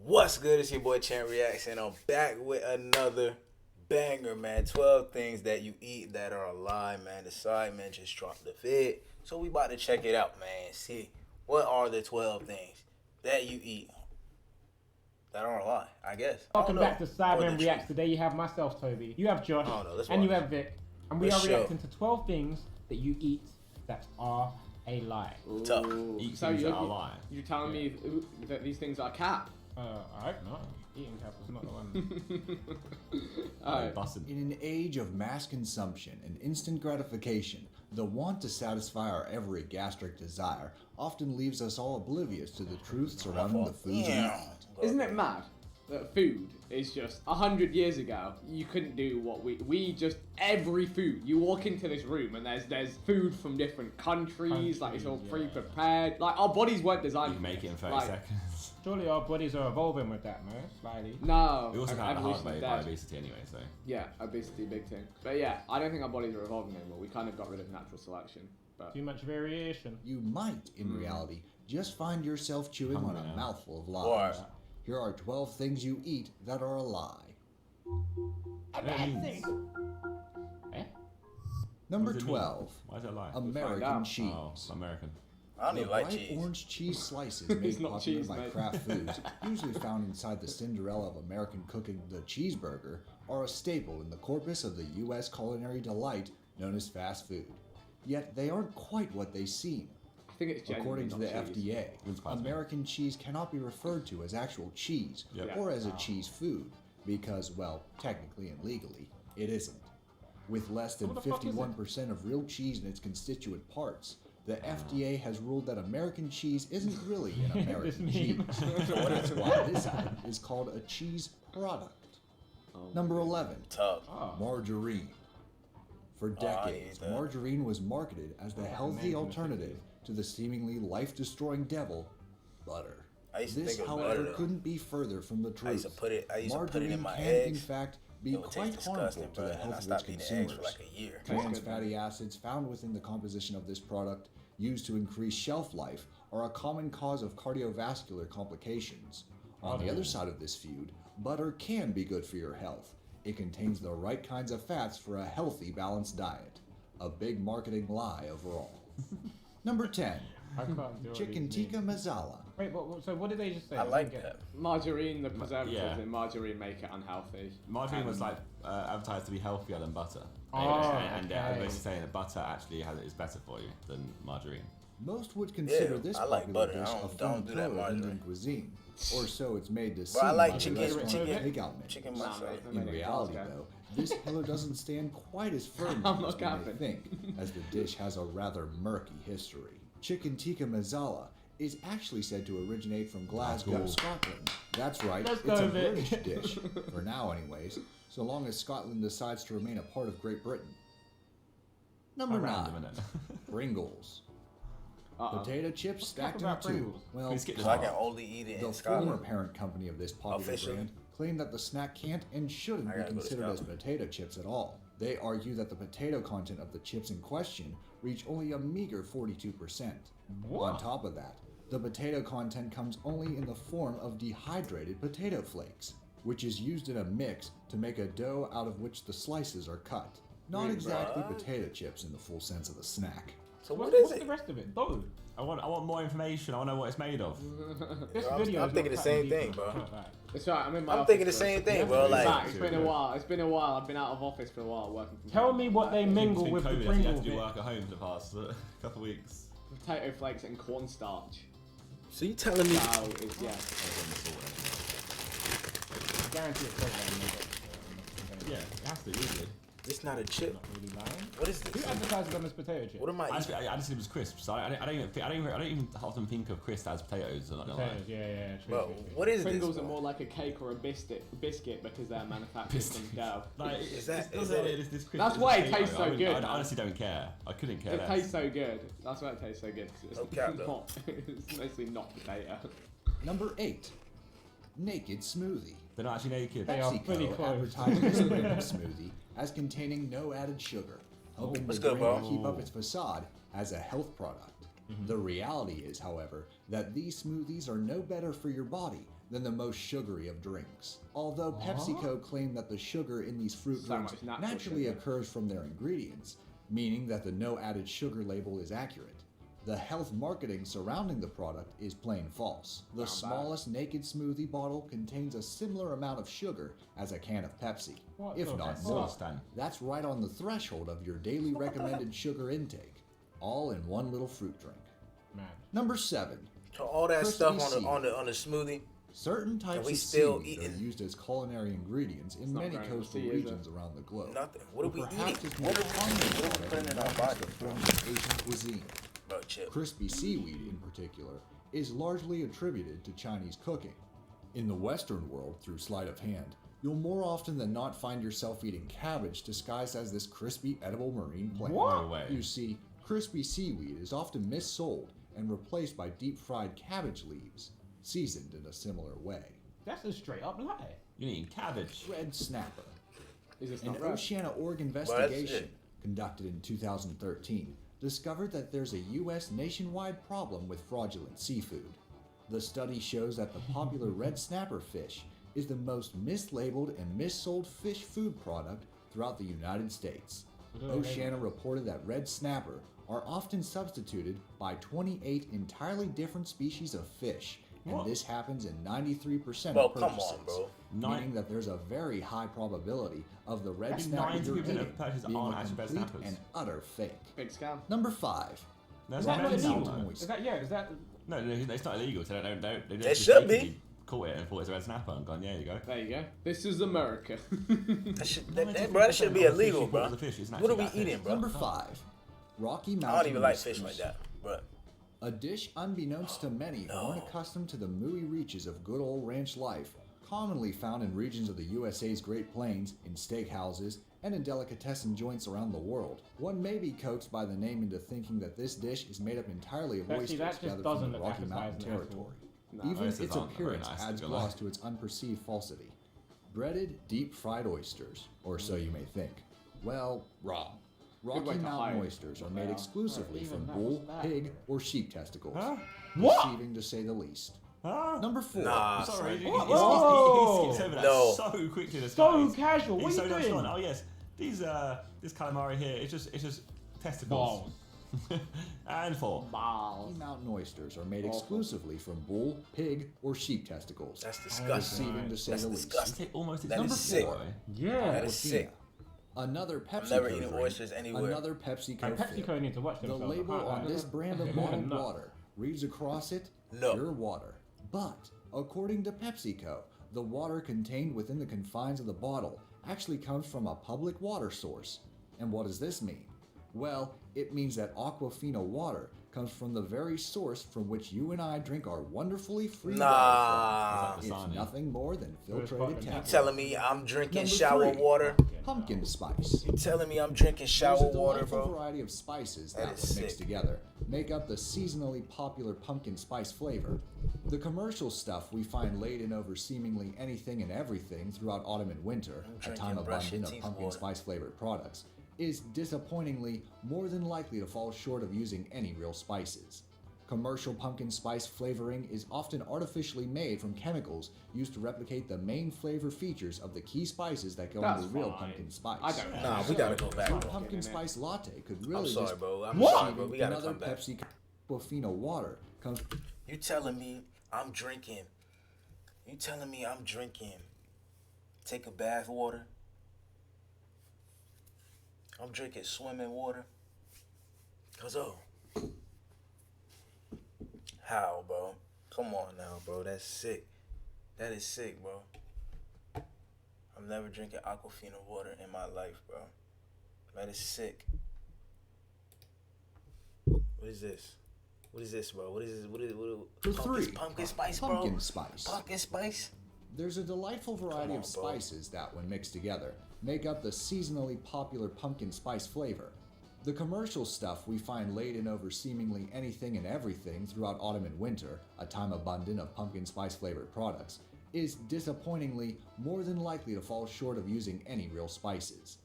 What's good? It's your boy ChampReacts, and I'm back with another banger, man. 12 things that you eat that are a lie, man. The side man just dropped the vid, so we about to check it out, man. See, what are the 12 things that you eat that are a lie, I guess. Welcome back to Cyber Reacts. Today you have myself, Toby. You have Josh, and you have Vic, and we are reacting to 12 things that you eat that are a lie. Tough. Eat things that are a lie. You're telling me that these things are cap? I hope not. Eating cap is not the one. Alright. In an age of mass consumption and instant gratification, the want to satisfy our every gastric desire often leaves us all oblivious to the truth surrounding the foods we eat. Isn't it mad that food is just 100 years ago, you couldn't do what we just, every food, you walk into this room and there's food from different countries, like it's all pre-prepared, like our bodies weren't designed You make it in 30 like, seconds. Surely our bodies are evolving with that, man, slightly. No. We also kind of evolution's hard way dead. by obesity anyway, so. Yeah, obesity, big thing. But yeah, I don't think our bodies are evolving anymore. We kind of got rid of natural selection. But Too much variation. You might, in reality, just find yourself chewing on a mouthful of lies. Here are 12 things you eat that are a lie. Number 12. Why is that a lie? American cheese. Oh, American. I don't even like bright cheese. orange cheese slices made not popular cheese, by mate. Kraft Foods, usually found inside the Cinderella of American cooking, the cheeseburger, are a staple in the corpus of the U.S. culinary delight known as fast food. Yet they aren't quite what they seem. I think it's According to the genuinely not cheese. FDA, American cheese cannot be referred to as actual cheese or as a cheese food because, well, technically and legally, it isn't. With less than 51% of real cheese in its constituent parts, the FDA has ruled that American cheese isn't really an American cheese. That's why this item is called a cheese product. Number 11. Tough. Margarine. For decades, margarine was marketed as the healthy alternative to the seemingly life-destroying devil, butter. I used to This, think of however, butter, though. couldn't be further from the truth. I used to put it in Margarine my can, eggs. in fact, be It would quite taste harmful disgusting, to the but I health of its stopped eating consumers. eggs for like a year. Trans fatty acids found within the composition of this product, used to increase shelf life, are a common cause of cardiovascular complications. On the other side of this feud, butter can be good for your health. It contains the right kinds of fats for a healthy, balanced diet. A big marketing lie overall. Number 10. I can't do Chicken tikka masala. Wait, so what did they just say? I like that. Margarine, the preservatives Yeah. in margarine make it unhealthy. Margarine was like advertised to be healthier than butter. Okay. They're basically saying that butter actually is better for you than margarine. Most would consider Yeah, this I like popular butter. dish I a don't fun do that throw of Indian margarine. cuisine, or so it's made to But seem I like by the chicken restaurant takeout menu. Chicken Nah, masala. mate, In reality, though, this pillar doesn't stand quite as firm I'm as not we may capping. think, as the dish has a rather murky history. Chicken tikka masala is actually said to originate from Glasgow, Scotland. That's right, Let's it's go a with it. British dish, for now anyways, so long as Scotland decides to remain a part of Great Britain. Number 9. Pringles. Potato chips stacked in a about tube. Pringles. Well, Please skip this So I part. can only eat it the in former Scotland. parent company of this popular Officially. brand claimed that the snack can't and shouldn't I be gotta go to considered as Scotland. potato chips at all. They argue that the potato content of the chips in question reach only a meager 42%. On top of that, the potato content comes only in the form of dehydrated potato flakes, which is used in a mix to make a dough out of which the slices are cut. Not exactly potato chips in the full sense of the snack. So What's what is the it? rest of it? Dough. I want more information. I want to know what it's made of. This I'm video. thinking the same thing, bro. It's right, I'm in my I'm office, thinking the bro. same thing, bro. It's Like, been a while. It's been a while. I've been out of office for a while working from Tell home. me what they mingle with the COVID, I Pringles. had to do bit. work at home for the past couple of weeks. Potato flakes and cornstarch. so you telling me? Wow, it's yeah. Guarantee it's better. Yeah, it has to usually. It's not a chip. Not really lying. What is Who this? advertises them as potato chips? What am I I just eating? it was crisps. I don't even often think of crisps as potatoes. Or Potatoes, like. yeah. Bro, what is this? Pringles are bro? more like a cake or a biscuit because they're manufactured from dough. Like, Is that- it's is not that- like this crisp, That's it's why a it potato. tastes so good, I man. honestly don't care. I couldn't care It less. tastes so good. That's why it tastes so good. 'Cause No cap, though. not, it's mostly not potato. Number 8. Naked smoothie. They're not actually naked. They are fully PepsiCo clothed. advertised this brand of smoothie as containing no added sugar, hoping What's the good, brand bro? keep up its facade as a health product. The reality is, however, that these smoothies are no better for your body than the most sugary of drinks. Although PepsiCo claimed that the sugar in these fruit drinks naturally occurs from their ingredients, meaning that the no added sugar label is accurate. The health marketing surrounding the product is plain false. The smallest naked smoothie bottle contains a similar amount of sugar as a can of Pepsi, if not more. That's right on the threshold of your daily recommended sugar intake, all in one little fruit drink. Man. Number 7. So all that stuff on the smoothie. Certain types of seaweed are used as culinary ingredients in many coastal regions around the globe. Nothing. What are we eating? What are we putting in our body? Asian cuisine. Crispy seaweed, in particular, is largely attributed to Chinese cooking. In the Western world, through sleight of hand, you'll more often than not find yourself eating cabbage disguised as this crispy, edible marine plant. No way. You see, crispy seaweed is often missold and replaced by deep-fried cabbage leaves, seasoned in a similar way. That's a straight-up lie. You're eating cabbage. Red snapper. An right? Oceana.org investigation conducted in 2013 discovered that there's a U.S. nationwide problem with fraudulent seafood. The study shows that the popular red snapper fish is the most mislabeled and missold fish food product throughout the United States. Oceana reported that red snapper are often substituted by 28 entirely different species of fish, and this happens in 93% of purchases, come on, bro. meaning that there's a very high probability of the red snapper you're eating being a complete and utter fake. Big scam. Number 5. Is that not illegal? moist. Is that No, it's not illegal. So they It should be. Caught it and thought it's a red snapper and gone, yeah, there you go. There you go. This is America. That should be illegal, bro. What are we eating, bro? Number 5. Rocky Mountain I don't even like oysters. fish like that, bro. A dish unbeknownst to many who aren't accustomed to the mooey reaches of good old ranch life, commonly found in regions of the USA's Great Plains, in steakhouses, and in delicatessen joints around the world. One may be coaxed by the name into thinking that this dish is made up entirely of oysters gathered from the Rocky Mountain territory. Even its appearance adds gloss to its unperceived falsity. Breaded, deep-fried oysters, or so you may think. Well, wrong. Rocky Mountain oysters are made exclusively from bull, pig, or sheep testicles. Deceiving to say the least. Number 4. Nah, Sorry, he Whoa. skips over that No. so quickly. This So guy. casual. What He's are you so doing? nonchalant. Oh yes, these this calamari here. It's just testicles. And 4. Rocky Mountain oysters are made exclusively from bull, pig, or sheep testicles. That's disgusting. Deceiving to say That's the least. disgusting. Almost That Number is sick. 4. Yeah. That is sick. Another PepsiCo never eaten drink, oysters anywhere. Another PepsiCo And PepsiCo fib. need to watch The themselves. label on this brand of bottled No. water reads across it, No. pure water. But, according to PepsiCo, the water contained within the confines of the bottle actually comes from a public water source. And what does this mean? Well, it means that Aquafina water comes from the very source from which you and I drink our wonderfully free water Nah. from. It's nothing more than filtrated You tap. telling me I'm drinking Number shower 3. water? Pumpkin spice. You telling me I'm drinking shower There's a water, delightful bro? variety of spices That that, is when mixed sick. together, make up the seasonally popular pumpkin spice flavor. The commercial stuff we find laid in over seemingly anything and everything throughout autumn and winter, a drinking time brush your abundant of teeth pumpkin water. spice flavored products, is disappointingly more than likely to fall short of using any real spices. Commercial pumpkin spice flavoring is often artificially made from chemicals used to replicate the main flavor features of the key spices that go That's into real fine. pumpkin spice. I don't know. Nah, we gotta go back, A bro. pumpkin spice latte could really I'm sorry, just bro. I'm sorry, bro. achieving We gotta another come back. Pepsi Aquafina water comes. You telling me I'm drinking? You telling me I'm drinking? Take a bath water? I'm drinking swimming water? Cause how, bro? Come on now, bro. That's sick. That is sick, bro. I'm never drinking Aquafina water in my life, bro. That is sick. What is this? What is this, bro? What is this? What is For 3. Pumpkin spice, bro. Pumpkin spice. Pumpkin spice. There's a delightful variety on, of bro. spices that, when mixed together, make up the seasonally popular pumpkin spice flavor. The commercial stuff we find laid in over seemingly anything and everything throughout autumn and winter, a time abundant of pumpkin spice flavored products, is disappointingly more than likely to fall short of using any real spices.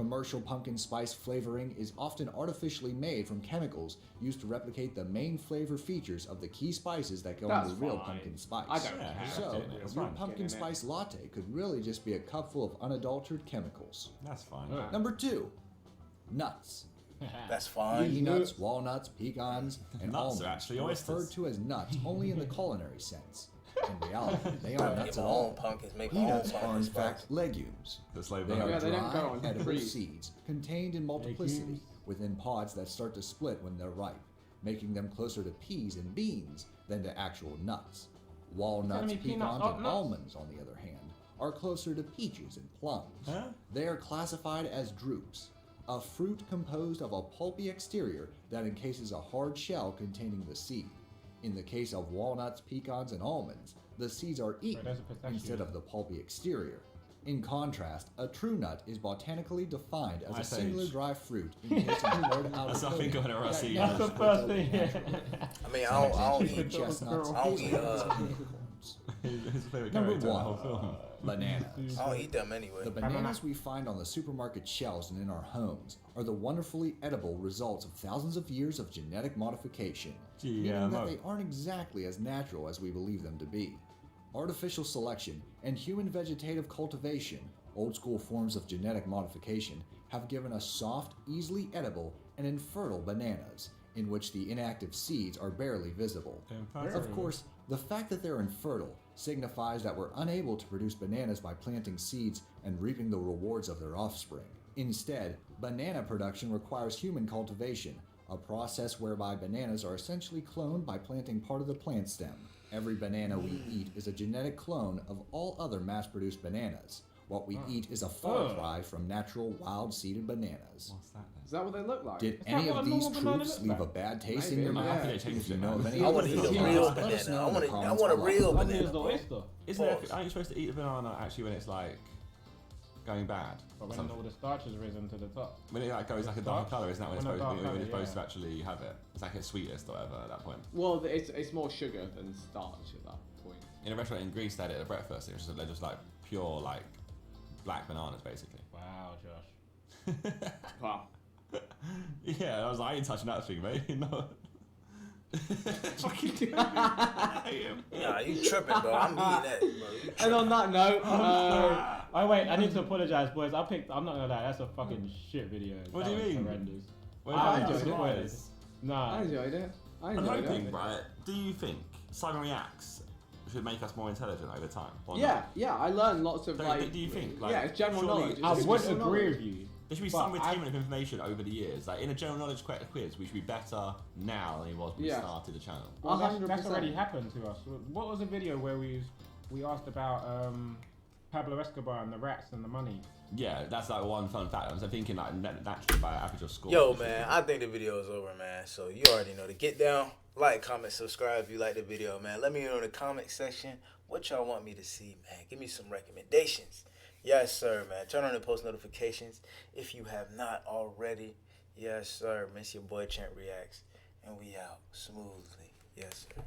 Commercial pumpkin spice flavoring is often artificially made from chemicals used to replicate the main flavor features of the key spices that go into real pumpkin spice. I don't care. So, your pumpkin spice latte could really just be a cup full of unadulterated chemicals. That's fine. Number 2, nuts. That's fine. Peanuts, walnuts, pecans, and Nuts almonds are actually are oysters. referred to as nuts only in the culinary sense. In reality, they are nuts Make at my own all. pumpkins. Make my own Peanuts are in pumpkin spice. fact legumes. That's like They are Yeah, they don't go dry, on edible trees. seeds contained in multiplicity Legumes. within pods that start to split when they're ripe, making them closer to peas and beans than to actual nuts. Walnuts, me peanuts pecans, are and nuts? almonds, on the other hand, are closer to peaches and plums. Huh? They are classified as drupes, a fruit composed of a pulpy exterior that encases a hard shell containing the seed. In the case of walnuts, pecans, and almonds, the seeds are eaten there's a pistachio. instead of the pulpy exterior. In contrast, a true nut is botanically defined as a Ice singular Age. dry fruit encased in a hard outer That's what I think coating of whenever I that see That's the naturally first fertile thing. naturally. I mean, I don't eat. Chestnuts, I don't eat, hazelnuts, and acorns. His favourite Number character in the whole 1, film. bananas. I don't eat them anyway. The bananas we find on the supermarket shelves and in our homes are the wonderfully edible results of thousands of years of genetic modification, meaning that they aren't exactly as natural as we believe them to be. Artificial selection and human vegetative cultivation, old school forms of genetic modification, have given us soft, easily edible, and infertile bananas, in which the inactive seeds are barely visible. Of course, the fact that they're infertile signifies that we're unable to produce bananas by planting seeds and reaping the rewards of their offspring. Instead, banana production requires human cultivation, a process whereby bananas are essentially cloned by planting part of the plant stem. Every banana we eat is a genetic clone of all other mass-produced bananas. What we eat is a far cry from natural wild-seeded bananas. What's that then? Is that what they look like? Did that any what of a these normal banana truths looks leave like? a bad taste in Maybe, your yeah. mouth? How can they change If you it, know man? of any I of want to eat these a truths, real let us banana. know I in want the to. I comments want a below. real Lovely banana. as the boy. oyster. Aren't you supposed to eat the banana actually when it's like going bad? But when Something. all the starch has risen to the top. When it like goes like a dark colour, isn't that when it's When a supposed, dark when it's colour, supposed to actually have it? It's like its sweetest or whatever at that point. Well, it's more sugar than starch at that point. In a restaurant in Greece, they had it at breakfast. It was just, they're just like pure like black bananas basically. Wow, Josh. Wow. Yeah, I was like, I ain't touching that thing, mate. No. Fucking do Nah, you tripping, bro. I'm eating that, bro. You And on that note, Oh wait, I need to apologize, boys. I'm not gonna lie, that's a fucking shit video. What That do you was mean? Horrendous. Well, I that's enjoyed it, nice. boys. Nah. I enjoyed it. I'm hoping, right? Do you think ChampReacts should make us more intelligent over time? Or Yeah, not? yeah. I learned lots of Don't- do you think, like, yeah, it's general surely- knowledge. I It's would general agree knowledge. with you. There should be But some retrieval of information over the years. Like in a general knowledge quiz, we should be better now than he was when we Yeah. started the channel. Well, that's 100%. already happened to us. What was the video where we asked about Pablo Escobar and the rats and the money? Yeah, that's like one fun fact. I'm thinking like naturally by average of score. Yo, man, I think the video is over, man. So you already know to get down, like, comment, subscribe if you like the video, man. Let me know in the comment section what y'all want me to see, man. Give me some recommendations. Yes, sir, man. Turn on the post notifications if you have not already. Yes, sir. Miss your boy ChampReacts, and we out smoothly. Yes, sir.